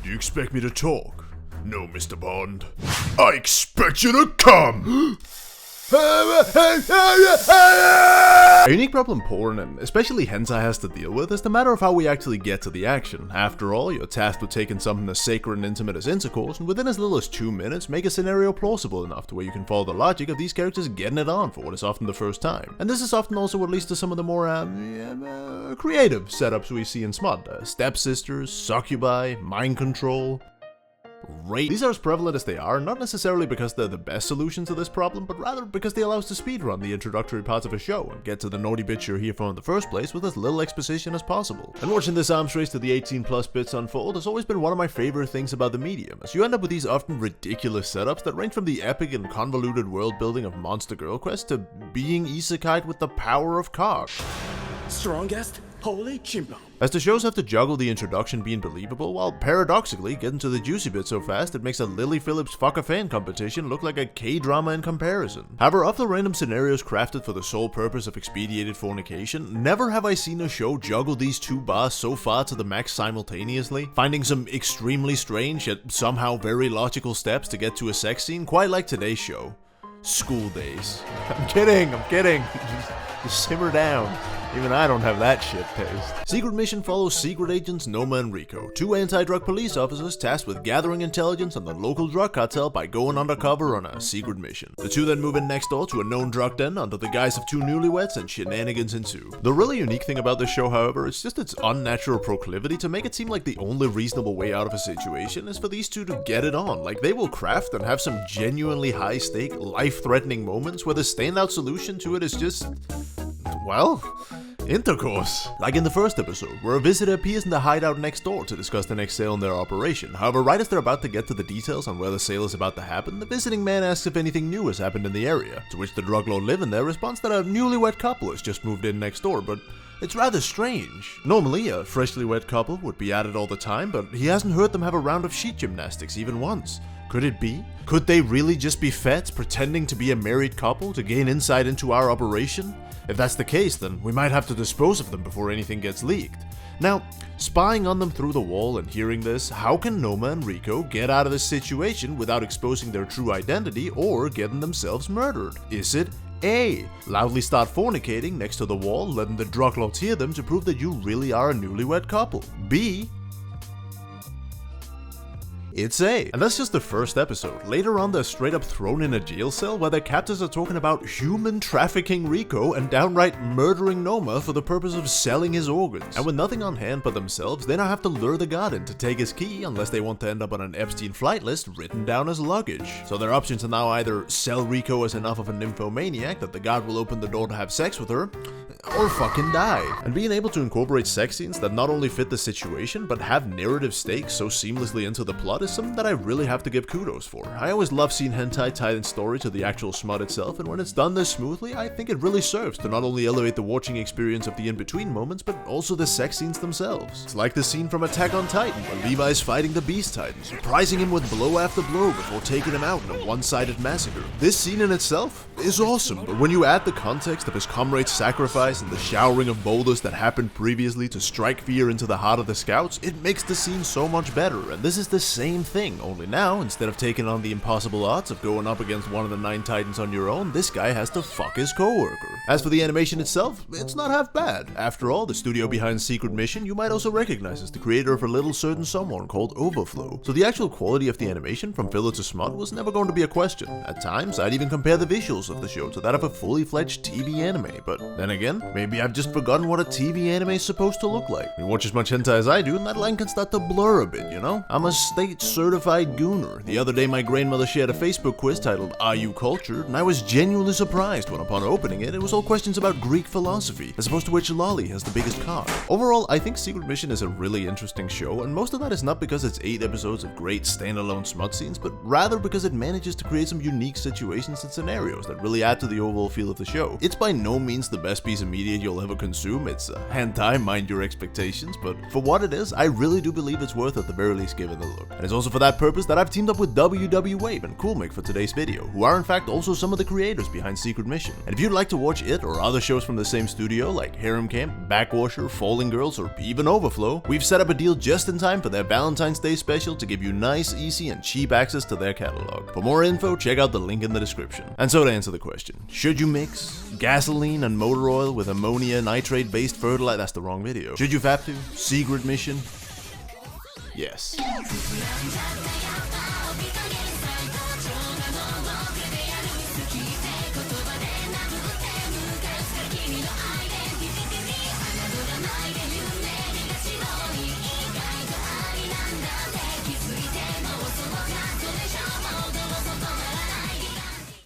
Do you expect me to talk? No, Mr. Bond. I expect you to come! A unique problem porn, and especially hentai, has to deal with is the matter of how we actually get to the action. After all, you're tasked with taking something as sacred and intimate as intercourse, and within as little as 2 minutes, make a scenario plausible enough to where you can follow the logic of these characters getting it on for what is often the first time. And this is often also what leads to some of the more creative setups we see in smut. Stepsisters, succubi, mind control, rape. These are as prevalent as they are, not necessarily because they're the best solution to this problem, but rather because they allow us to speedrun the introductory parts of a show and get to the naughty bits you're here for in the first place with as little exposition as possible. And watching this arms race to the 18+ bits unfold has always been one of my favorite things about the medium, as you end up with these often ridiculous setups that range from the epic and convoluted world building of Monster Girl Quest to being isekai'd with the power of cock. Strongest holy chimbo. As the shows have to juggle the introduction being believable, while paradoxically getting to the juicy bit so fast it makes a Lily Phillips fuck a fan competition look like a K-drama in comparison. However, of the random scenarios crafted for the sole purpose of expedited fornication, never have I seen a show juggle these two bars so far to the max simultaneously, finding some extremely strange yet somehow very logical steps to get to a sex scene, quite like today's show. School Days. I'm kidding. Just simmer down. Even I don't have that shit taste. Secret Mission follows secret agents Noma and Rico, two anti-drug police officers tasked with gathering intelligence on the local drug cartel by going undercover on a secret mission. The two then move in next door to a known drug den under the guise of two newlyweds, and shenanigans ensue. The really unique thing about this show, however, is just its unnatural proclivity to make it seem like the only reasonable way out of a situation is for these two to get it on. Like, they will craft and have some genuinely high-stake, life-threatening moments where the standout solution to it is just, well, intercourse. Like in the first episode, where a visitor appears in the hideout next door to discuss the next sale in their operation. However, right as they're about to get to the details on where the sale is about to happen, the visiting man asks if anything new has happened in the area, to which the drug lord living there responds that a newlywed couple has just moved in next door, but it's rather strange. Normally, a freshly wed couple would be at it all the time, but he hasn't heard them have a round of sheet gymnastics even once. Could it be? Could they really just be fets pretending to be a married couple to gain insight into our operation? If that's the case, then we might have to dispose of them before anything gets leaked. Now, spying on them through the wall and hearing this, how can Noma and Rico get out of this situation without exposing their true identity or getting themselves murdered? Is it A, loudly start fornicating next to the wall, letting the drug lords hear them to prove that you really are a newlywed couple? B, it's A. And that's just the first episode. Later on, they're straight up thrown in a jail cell where their captors are talking about human trafficking Rico and downright murdering Noma for the purpose of selling his organs. And with nothing on hand but themselves, they now have to lure the guard in to take his key unless they want to end up on an Epstein flight list written down as luggage. So their options are now either sell Rico as enough of a nymphomaniac that the guard will open the door to have sex with her, or fucking die. And being able to incorporate sex scenes that not only fit the situation, but have narrative stakes so seamlessly into the plot is something that I really have to give kudos for. I always love seeing hentai tied in story to the actual smut itself, and when it's done this smoothly, I think it really serves to not only elevate the watching experience of the in-between moments, but also the sex scenes themselves. It's like the scene from Attack on Titan, where Levi's fighting the Beast Titan, surprising him with blow after blow before taking him out in a one-sided massacre. This scene in itself is awesome, but when you add the context of his comrade's sacrifice and the showering of boulders that happened previously to strike fear into the heart of the scouts, it makes the scene so much better. And this is the same thing, only now, instead of taking on the impossible odds of going up against one of the 9 titans on your own, this guy has to fuck his coworker. As for the animation itself, it's not half bad. After all, the studio behind Secret Mission you might also recognize as the creator of a little certain someone called Overflow. So the actual quality of the animation from filler to smut was never going to be a question. At times, I'd even compare the visuals of the show to that of a fully fledged TV anime, but then again, maybe I've just forgotten what a TV anime is supposed to look like. You watch as much hentai as I do, and that line can start to blur a bit, you know? I'm a state-certified gooner. The other day, my grandmother shared a Facebook quiz titled, "Are You Cultured?" and I was genuinely surprised when upon opening it, it was all questions about Greek philosophy, as opposed to which lolly has the biggest cock. Overall, I think Secret Mission is a really interesting show, and most of that is not because it's 8 episodes of great standalone smut scenes, but rather because it manages to create some unique situations and scenarios that really add to the overall feel of the show. It's by no means the best piece of media you'll ever consume. It's hentai, mind your expectations, but for what it is, I really do believe it's worth at the very least giving a look. And it's also for that purpose that I've teamed up with WW and Coolmic for today's video, who are in fact also some of the creators behind Secret Mission. And if you'd like to watch it or other shows from the same studio like Harem Camp, Backwasher, Falling Girls, or even Overflow, we've set up a deal just in time for their Valentine's Day special to give you nice, easy, and cheap access to their catalog. For more info, check out the link in the description. And so to answer the question, should you mix gasoline and motor oil with ammonia nitrate based fertilizer? That's the wrong video. Should you have to? Secret Mission? Yes.